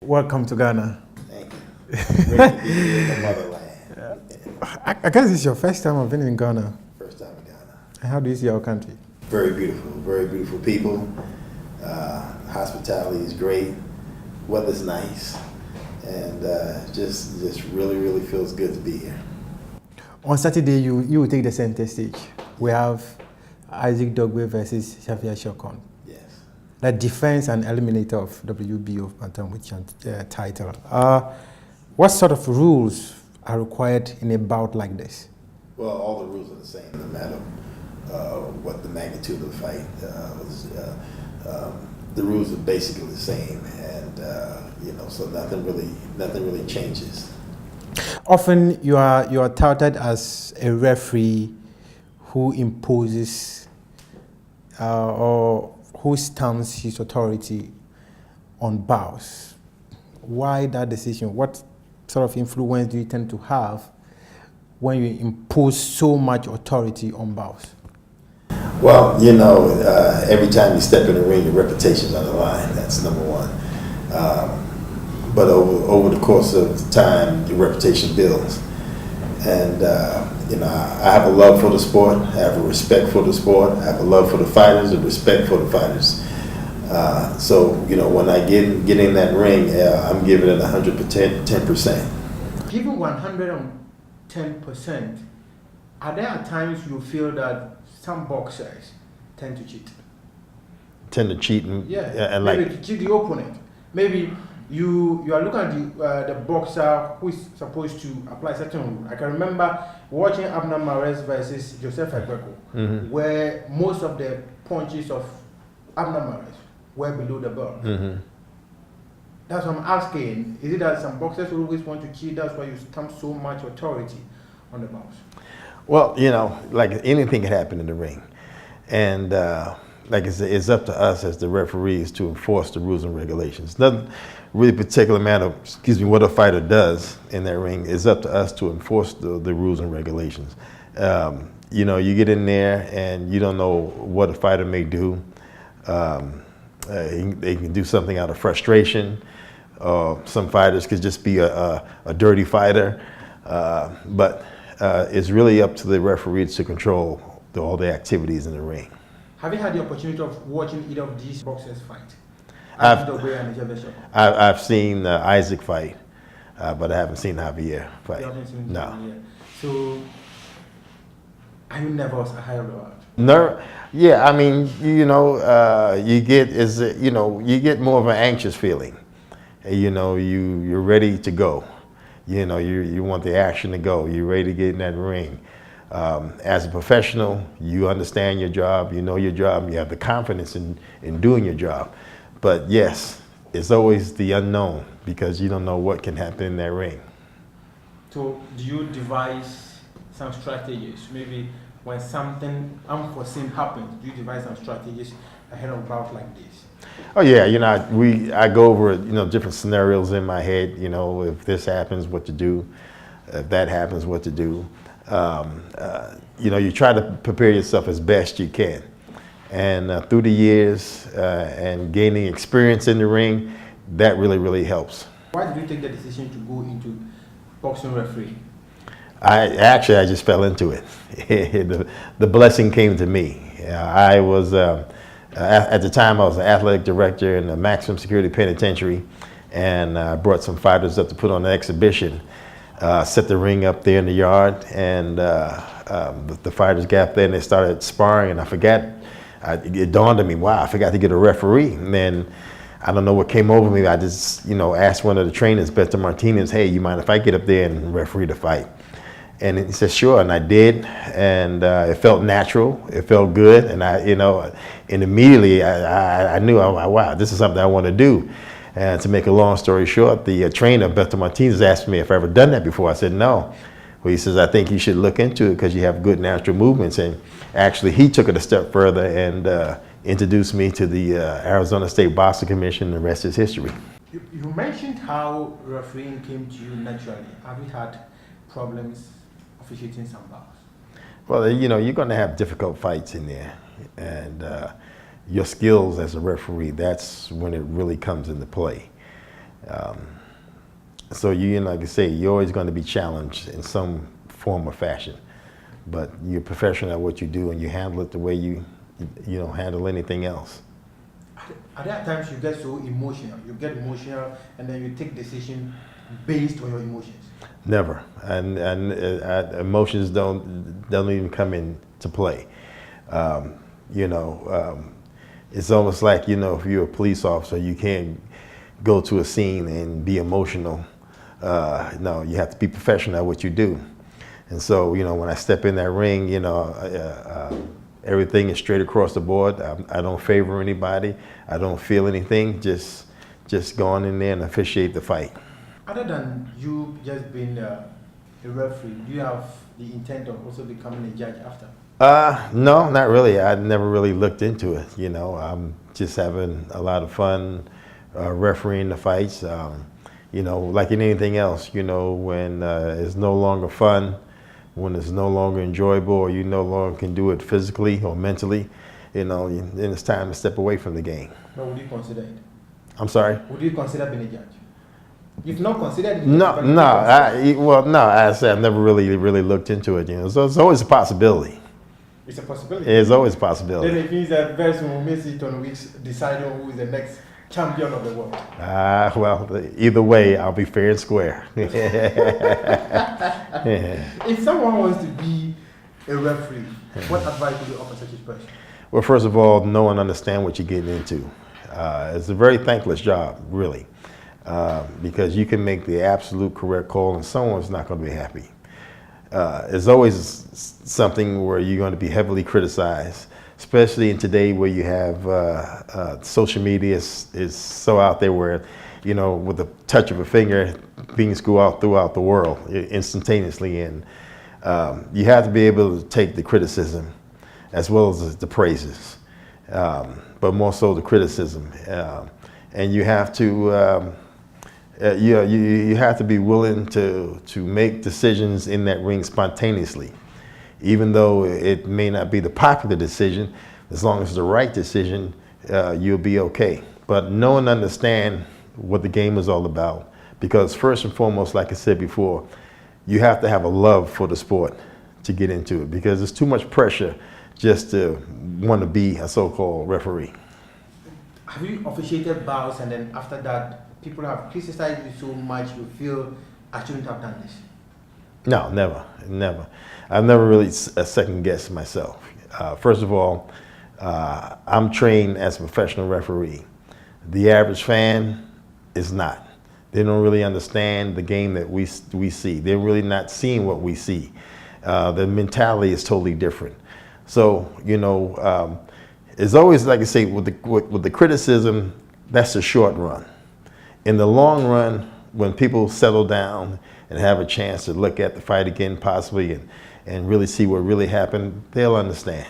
Welcome to Ghana. Thank you. Great to be here in the motherland. I guess it's your first time I've been in Ghana. First time in Ghana. And how do you see our country? Very beautiful people. Hospitality is great. Weather's nice, and just really feels good to be here. On Saturday, you will take the center stage. We have Isaac Dogwe versus Xavier Shokon. Yes. The defense and eliminator of WBO bantamweight title. What sort of rules are required in a bout like this? Well, all the rules are the same, no matter what the magnitude of the fight was. The rules are basically the same, and so nothing really changes. Often you are touted as a referee who imposes or who stamps his authority on bouts. Why that decision? What sort of influence do you tend to have when you impose so much authority on bouts? Well, every time you step in the ring, your reputation's on the line. That's number one. But over the course of time, your reputation builds. And, I have a love for the sport. I have a respect for the sport. I have a love for the fighters, a respect for the fighters. So, when I get in that ring, I'm giving it 110%. Given 110%, are there times you feel that some boxers tend to cheat? Tend to cheat and maybe to cheat the opponent. Maybe you are looking at the boxer who is supposed to apply certain rule. I can remember watching Abner Mares versus Joseph Egbeko, where most of the punches of Abner Mares were below the belt. That's what I'm asking. Is it that some boxers always want to cheat? That's why you stamp so much authority on the bounce? Well, like anything can happen in the ring. And it's up to us as the referees to enforce the rules and regulations. Nothing really particular matter, what a fighter does in that ring. It's up to us to enforce the rules and regulations. You get in there and you don't know what a fighter may do. They can do something out of frustration. Some fighters could just be a dirty fighter. But it's really up to the referees to control all the activities in the ring. Have you had the opportunity of watching either of these boxers fight? I've seen Isaac fight, but I haven't seen Javier fight. You haven't seen No. Javier. So, are you nervous ahead of the bout? Yeah. I mean, you get more of an anxious feeling. You're ready to go. You want the action to go. You're ready to get in that ring. As a professional, you understand your job, you know your job, you have the confidence in doing your job. But yes, it's always the unknown because you don't know what can happen in that ring. So do you devise some strategies? Maybe when something unforeseen happens, do you devise some strategies ahead of a bout like this? Oh yeah, I go over different scenarios in my head. If this happens, what to do. If that happens, what to do. You try to prepare yourself as best you can. And through the years and gaining experience in the ring, that really helps. Why did you take the decision to go into boxing referee? I just fell into it. The blessing came to me. I was, at the time, I was an athletic director in the maximum security penitentiary, and I brought some fighters up to put on an exhibition. Set the ring up there in the yard, and the fighters got up there and they started sparring, and I forgot, it dawned on me, wow, I forgot to get a referee. And then I don't know what came over me. I just, asked one of the trainers, Beto Martinez, hey, you mind if I get up there and referee the fight? And he said, sure, and I did, and it felt natural, it felt good, and and immediately I knew, wow, this is something I want to do. And to make a long story short, the trainer, Beto Martinez, asked me if I ever done that before. I said, no. Well, he says, I think you should look into it because you have good natural movements. And actually, he took it a step further and introduced me to the Arizona State Boxing Commission, and the rest is history. You mentioned how refereeing came to you naturally. Have you had problems officiating some bouts? Well, you're going to have difficult fights in there. And your skills as a referee, that's when it really comes into play. So you, like I say, you're always going to be challenged in some form or fashion. But you're professional at what you do, and you handle it the way you don't handle anything else. Are there times you get so emotional? You get emotional, and then you take decision based on your emotions. Never, and emotions don't even come into play. It's almost like, if you're a police officer, you can't go to a scene and be emotional. No, you have to be professional at what you do. And so, when I step in that ring, everything is straight across the board. I don't favor anybody. I don't feel anything. Just go on in there and officiate the fight. Other than you just being a referee, do you have the intent of also becoming a judge after? No, not really. I never really looked into it. I'm just having a lot of fun refereeing the fights. Like in anything else, when it's no longer fun, when it's no longer enjoyable, or you no longer can do it physically or mentally, then it's time to step away from the game. But would you consider it? I'm sorry? Would you consider being a judge? You've not considered it? No. I said I've never really looked into it. So it's always a possibility. It's a possibility. It's always a possibility. Then it means that very soon we'll miss it on which decide on who is the next champion of the world. Well, either way, I'll be fair and square. If someone wants to be a referee, what advice would you offer such a person? Well, first of all, know and understand what you're getting into. It's a very thankless job, really, because you can make the absolute correct call and someone's not going to be happy. There's always something where you're going to be heavily criticized, especially in today where you have social media is so out there where, with the touch of a finger, things go out throughout the world instantaneously. And you have to be able to take the criticism as well as the praises, but more so the criticism. And you have to you have to be willing to make decisions in that ring spontaneously. Even though it may not be the popular decision, as long as it's the right decision, you'll be okay. But know and understand what the game is all about. Because first and foremost, like I said before, you have to have a love for the sport to get into it. Because there's too much pressure just to want to be a so-called referee. Have you officiated bouts and then after that, people have criticized you so much you feel I shouldn't have done this? No, never. I've never really second guessed myself. First of all, I'm trained as a professional referee. The average fan is not. They don't really understand the game that we see. They're really not seeing what we see. The mentality is totally different. So, it's always, like I say, with the criticism, that's the short run. In the long run, when people settle down and have a chance to look at the fight again possibly and really see what really happened, they'll understand.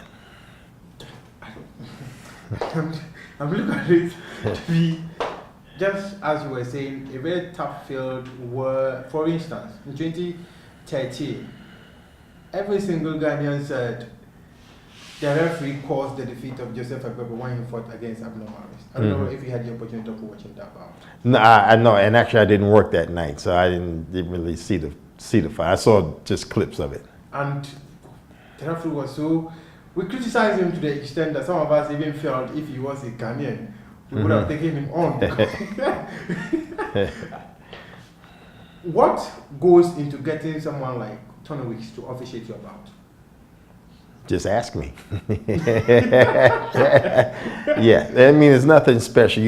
I'm looking at it to be, just as you were saying, a very tough field where, for instance, in 2013, every single Ghanaian said the referee caused the defeat of Joseph Agbebo when he fought against Abnormal. I don't know if you had the opportunity of watching that bout. No, I know, and actually I didn't work that night, so I didn't really see the fight. I saw just clips of it. And the referee was so, we criticized him to the extent that some of us even felt if he was a Ghanaian, we would have taken him on. What goes into getting someone like Tony Weeks to officiate your bout? Just ask me. Yeah, I mean, it's nothing special,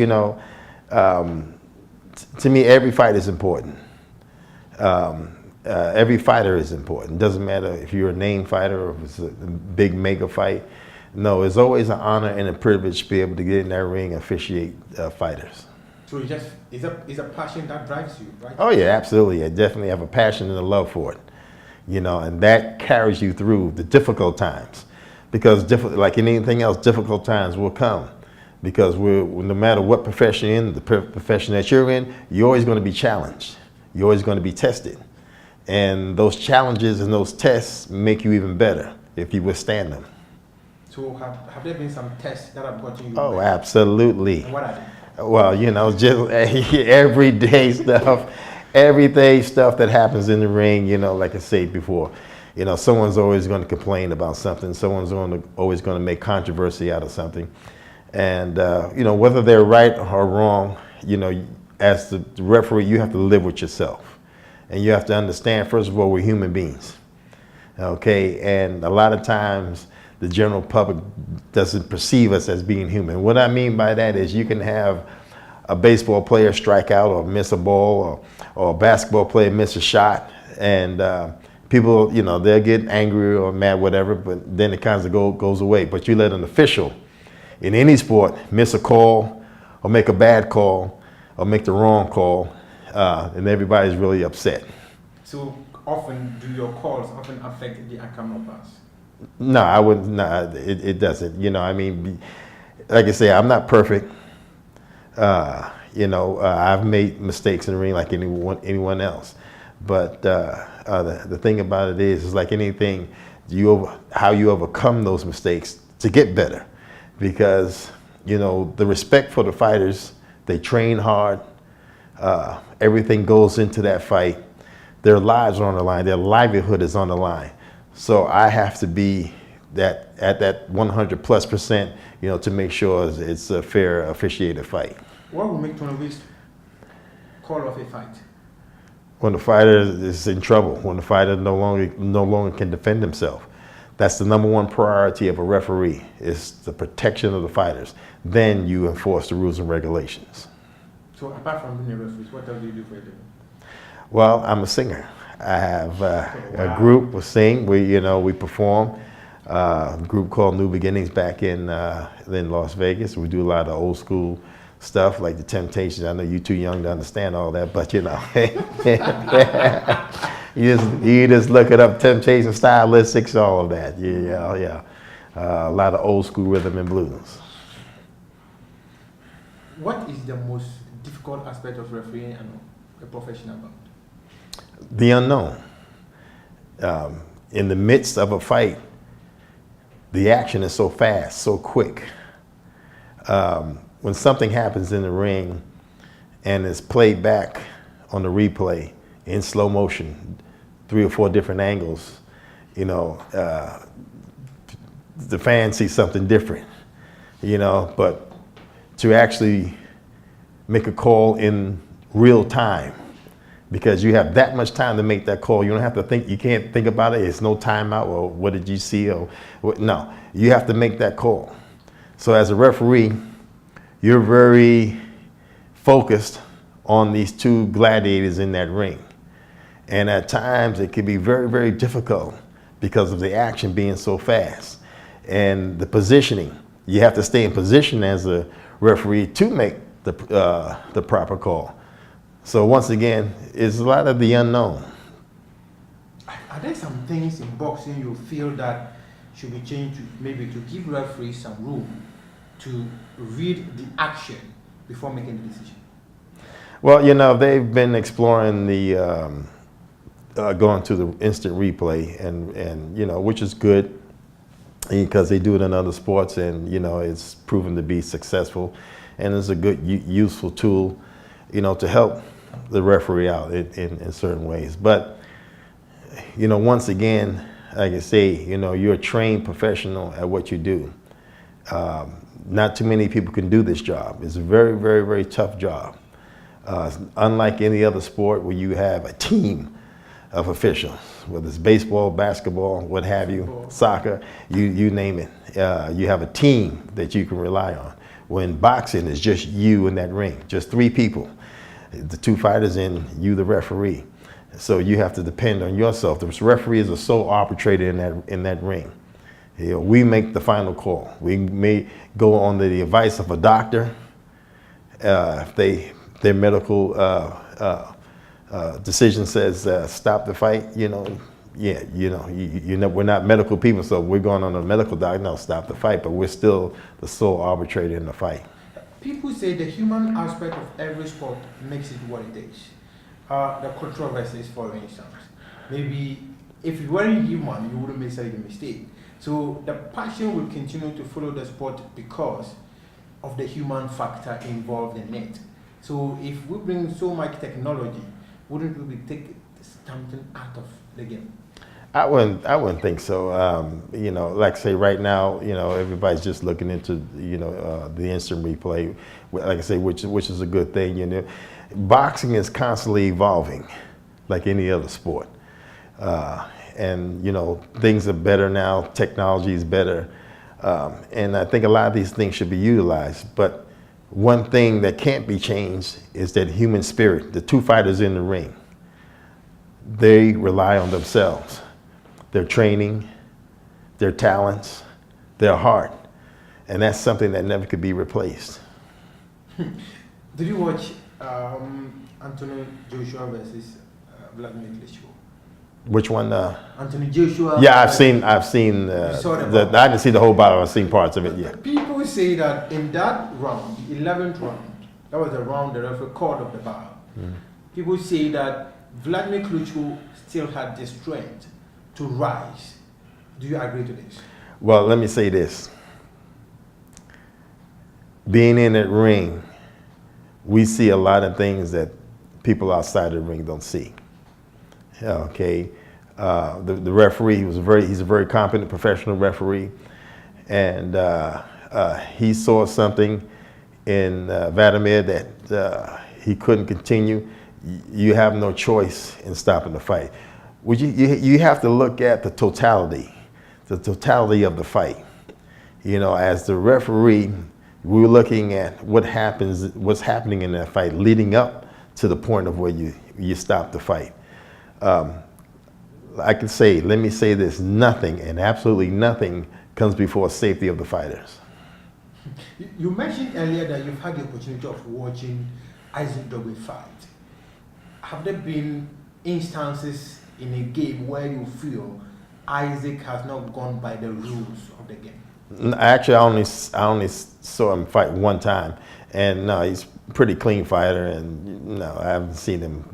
to me, every fight is important. Every fighter is important. Doesn't matter if you're a name fighter or if it's a big mega fight. No, it's always an honor and a privilege to be able to get in that ring and officiate fighters. So it's a passion that drives you, right? Oh yeah, absolutely. I definitely have a passion and a love for it. And that carries you through the difficult times, because like in anything else, difficult times will come, because no matter what profession you're in, the profession that you're in, you're always going to be challenged. You're always going to be tested, and those challenges and those tests make you even better if you withstand them. So have there been some tests that have gotten you? Oh, absolutely. And what are they? Well, you know, just everyday stuff, everyday stuff that happens in the ring. You know, like I said before, you know, someone's always going to complain about something. Someone's always going to make controversy out of something, and you know, whether they're right or wrong, you know, as the referee, you have to live with yourself, and you have to understand. First of all, we're human beings, okay, and a lot of times the general public doesn't perceive us as being human. What I mean by that is you can have a baseball player strike out or miss a ball, or a basketball player miss a shot, and people, you know, they'll get angry or mad, whatever, but then it kind of goes away. But you let an official in any sport miss a call or make a bad call or make the wrong call, and everybody's really upset. So often, do your calls often affect the outcome of us? No, I wouldn't. No, it doesn't. You know, I mean, like I say, I'm not perfect. You know, I've made mistakes in the ring like anyone else. But the thing about it is like anything, how you overcome those mistakes to get better. Because, you know, the respect for the fighters, they train hard. Everything goes into that fight. Their lives are on the line. Their livelihood is on the line. So I have to be at that 100+%, you know, to make sure it's a fair officiated fight. What will make Tony Weeks call off a fight? When the fighter is in trouble, when the fighter no longer can defend himself. That's the #1 priority of a referee, is the protection of the fighters. Then you enforce the rules and regulations. So apart from being a referee, what else do you do for a living? Well, I'm a singer. I have a group, we sing, we perform. A group called New Beginnings back in Las Vegas. We do a lot of old school stuff like the Temptations. I know you're too young to understand all that, but you know, you just look it up, Temptation stylistics, all of that. Yeah. A lot of old school rhythm and blues. What is the most difficult aspect of refereeing and a professional about? The unknown. In the midst of a fight, the action is so fast, so quick. When something happens in the ring and it's played back on the replay in slow motion, 3 or 4 different angles, you know, the fans see something different, you know, but to actually make a call in real time, because you have that much time to make that call. You don't have to think, you can't think about it. It's no timeout, or what did you see, or what, no, you have to make that call. So as a referee, you're very focused on these 2 gladiators in that ring. And at times it can be very, very difficult because of the action being so fast. And the positioning, you have to stay in position as a referee to make the proper call. So once again, it's a lot of the unknown. Are there some things in boxing you feel that should be changed to maybe to give referees some room to read the action before making the decision? Well, you know, they've been exploring the going to the instant replay, and you know, which is good because they do it in other sports, and you know, it's proven to be successful, and it's a good, useful tool, you know, to help the referee out in certain ways. But you know, once again, like I say, you know, you're a trained professional at what you do. Not too many people can do this job. It's a very, very, very tough job. Unlike any other sport where you have a team of officials, whether it's baseball, basketball, what have you, soccer, you name it. You have a team that you can rely on. When boxing is just you in that ring, just 3 people, the 2 fighters and you, the referee. So you have to depend on yourself. The referee is a sole arbitrator in that ring. You know, we make the final call. We may go under the advice of a doctor if their medical decision says stop the fight. You know, yeah, you know, we're not medical people, so we're going on a medical doctor. No, stop the fight. But we're still the sole arbitrator in the fight. People say the human aspect of every sport makes it what it is. The controversies, for instance, maybe if you weren't human, you wouldn't make such a mistake. So the passion will continue to follow the sport because of the human factor involved in it. So if we bring so much technology, wouldn't we be taking something out of the game? I wouldn't think so. You know, like I say, right now, you know, everybody's just looking into, you know, the instant replay. Like I say, which is a good thing. You know, boxing is constantly evolving, like any other sport. And you know, things are better now. Technology is better, and I think a lot of these things should be utilized. But one thing that can't be changed is that human spirit. The two fighters in the ring, they rely on themselves. Their training, their talents, their heart. And that's something that never could be replaced. Did you watch Anthony Joshua versus Vladimir Klitschko? Which one? Anthony Joshua. Yeah, I've seen. I didn't see the whole battle. I've seen parts of it. Yeah. People say that in that round, the 11th round, that was the round the referee called of the battle. People say that Vladimir Klitschko still had the strength to rise. Do you agree to this? Well, let me say this. Being in that ring, we see a lot of things that people outside the ring don't see. Okay, the referee he's a very competent professional referee, and he saw something in Vladimir that he couldn't continue. You have no choice in stopping the fight. You have to look at the totality of the fight. You know, as the referee, we're looking at what's happening in that fight leading up to the point of where you stop the fight. Let me say this, nothing and absolutely nothing comes before safety of the fighters. You mentioned earlier that you've had the opportunity of watching Isaac Dogboe fight. Have there been instances in a game where you feel Isaac has not gone by the rules of the game? Actually, I only saw him fight one time, and no, he's a pretty clean fighter, and no, I haven't seen him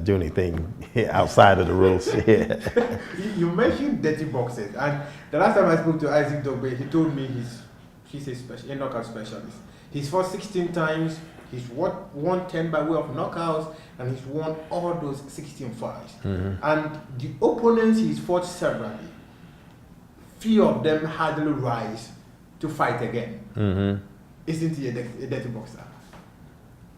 do anything outside of the rules. Yeah. You mentioned dirty boxes, and the last time I spoke to Isaac Dogboe, he told me he's a knockout specialist. He's fought 16 times. He's won 10 by way of knockouts, and he's won all those 16 fights. And the opponents he's fought severally, few of them hardly rise to fight again. Isn't he a dirty boxer?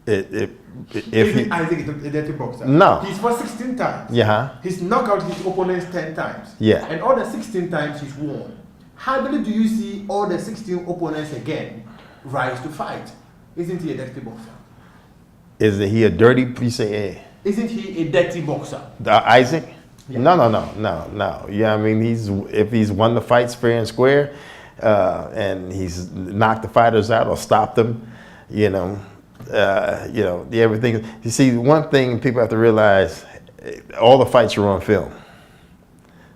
Isn't Isaac a dirty boxer? No. He's fought 16 times. Yeah. He's knocked out his opponents 10 times. Yeah. And all the 16 times he's won. Hardly do you see all the 16 opponents again rise to fight. Isn't he a dirty boxer? Isn't he a dirty piece of air? Isn't he a dirty boxer? Isaac? Yeah. No. Yeah, I mean, if he's won the fights fair and square, and he's knocked the fighters out or stopped them, everything. You see, one thing people have to realize, all the fights are on film,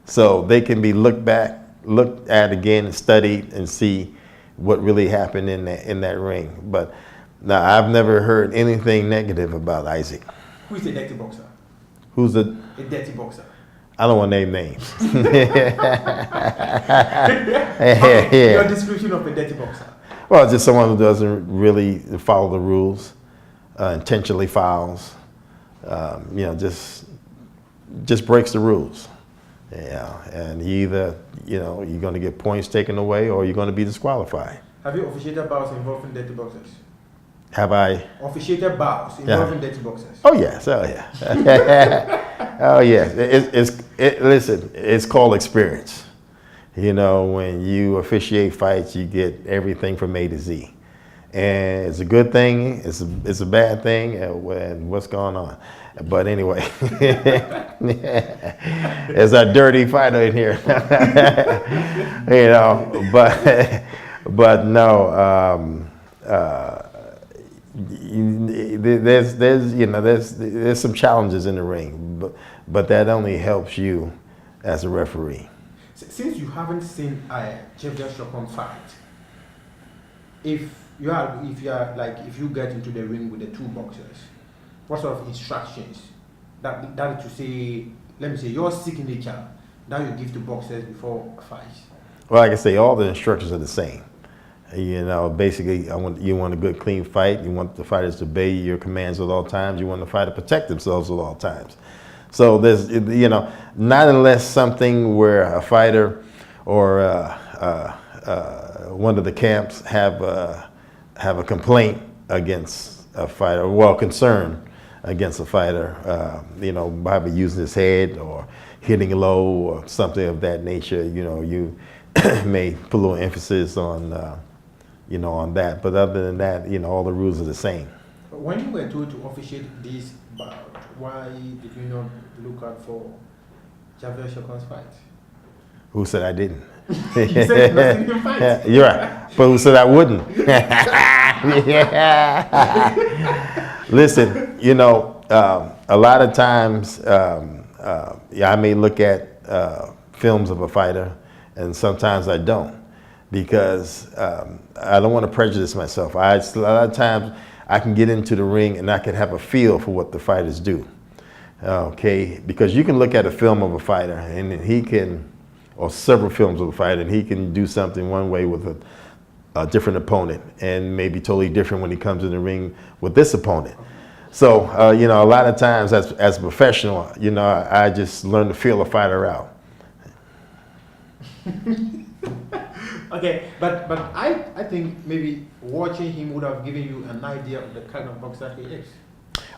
so they can be looked at again and studied and see what really happened in that ring. But now, I've never heard anything negative about Isaac. Who is a dirty boxer? Who's a dirty boxer? I don't want to name names. Your description of a dirty boxer? Well, just someone who doesn't really follow the rules, intentionally fouls, just breaks the rules. Yeah, and either, you're going to get points taken away or you're going to be disqualified. Have you officiated bouts involving dirty boxers? Have I? Officiated bouts involving dirty boxers? Oh, yes. Oh, yeah. Oh, yes. Listen, it's called experience. When you officiate fights, you get everything from A to Z. And it's a good thing, it's a bad thing, and what's going on. But anyway, there's a dirty fighter in here. But no, there's some challenges in the ring, but that only helps you as a referee. Since you haven't seen Jeff Chopin fight, if you get into the ring with the two boxers, what sort of instructions that is to say, let me say, your signature that you give to boxers before a fight? Well, like I say, all the instructions are the same. You know, basically, you want a good, clean fight. You want the fighters to obey your commands at all times. You want the fighter to protect themselves at all times. So there's, you know, not unless something where a fighter or one of the camps have a complaint against a fighter, well, concern against a fighter, you know, by using his head or hitting low or something of that nature. You know, you may put a little emphasis on, you know, on that. But other than that, you know, all the rules are the same. When you were told to officiate this bout, why did you not look out for Javier Shokun's fight? Who said I didn't? You said nothing in fight. Yeah, you're right. But who said I wouldn't? Listen, you know, a lot of times, yeah, I may look at films of a fighter, and sometimes I don't, because I don't want to prejudice myself. A lot of times I can get into the ring and I can have a feel for what the fighters do. Okay, because you can look at a film of a fighter and he can, or several films of a fighter, and he can do something one way with a different opponent and maybe totally different when he comes in the ring with this opponent. So, you know, a lot of times as a professional, you know, I just learn to feel a fighter out. Okay, but I think maybe watching him would have given you an idea of the kind of boxer he is.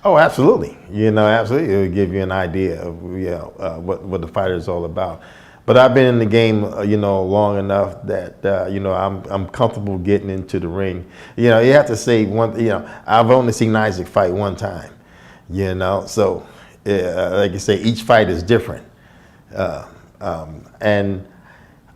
Oh, absolutely. You know, absolutely. It would give you an idea of, you know, what the fighter is all about. But I've been in the game, you know, long enough that, you know, I'm comfortable getting into the ring. You know, you have to say one, you know, I've only seen Isaac fight one time, you know, so like you say, each fight is different. And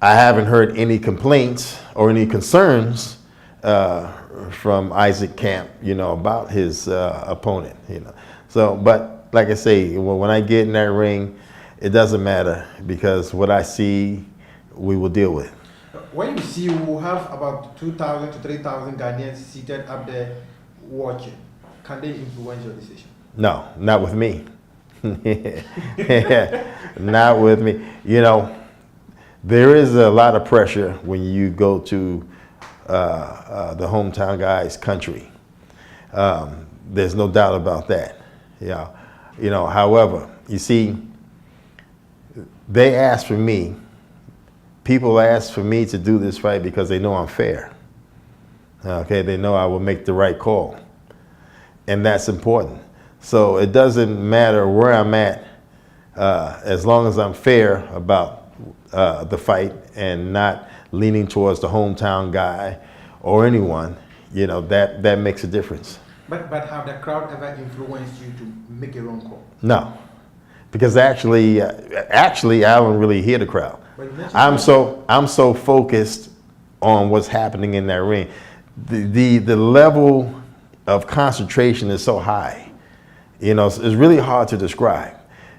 I haven't heard any complaints or any concerns from Isaac Camp, you know, about his opponent, you know. So, but like I say, when I get in that ring, it doesn't matter, because what I see, we will deal with. When you see, we will have about 2,000 to 3,000 Ghanaians seated up there watching. Can they influence your decision? No, not with me. Not with me. You know, there is a lot of pressure when you go to the hometown guy's country. There's no doubt about that. Yeah. You know, however, you see, they ask for me. People ask for me to do this fight because they know I'm fair. Okay, they know I will make the right call, and that's important. So it doesn't matter where I'm at, as long as I'm fair about the fight and not leaning towards the hometown guy or anyone. You know, that makes a difference. But have the crowd ever influenced you to make a wrong call? No. Because actually, I don't really hear the crowd. I'm so focused on what's happening in that ring. The level of concentration is so high. You know, it's really hard to describe,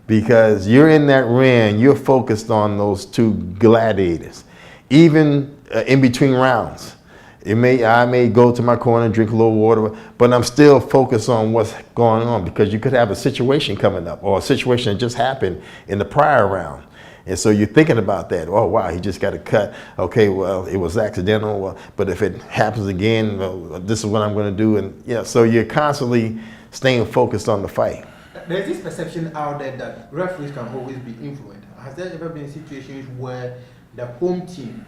because you're in that ring, you're focused on those two gladiators. Even in between rounds, I may go to my corner and drink a little water, but I'm still focused on what's going on, because you could have a situation coming up or a situation that just happened in the prior round. And so you're thinking about that. Oh, wow, he just got a cut. Okay, well, it was accidental. Well, but if it happens again, well, this is what I'm going to do. And yeah, so you're constantly staying focused on the fight. There's this perception out there that referees can always be influenced. Has there ever been situations where the home team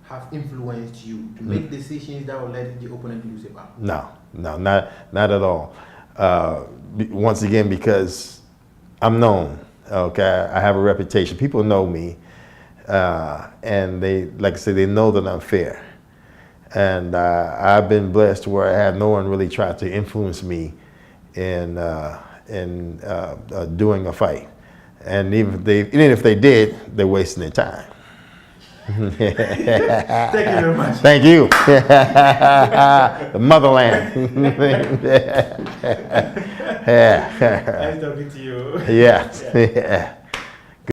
have influenced you to make decisions that will let the opponent lose a bout? No, not at all. Once again, because I'm known. Okay, I have a reputation. People know me, and they, like I said, they know that I'm fair. And I've been blessed where I have no one really tried to influence me in doing a fight. And even if they did, they're wasting their time. Thank you very much. Thank you. The motherland. Yeah. Nice talking to you. Yes. Yeah.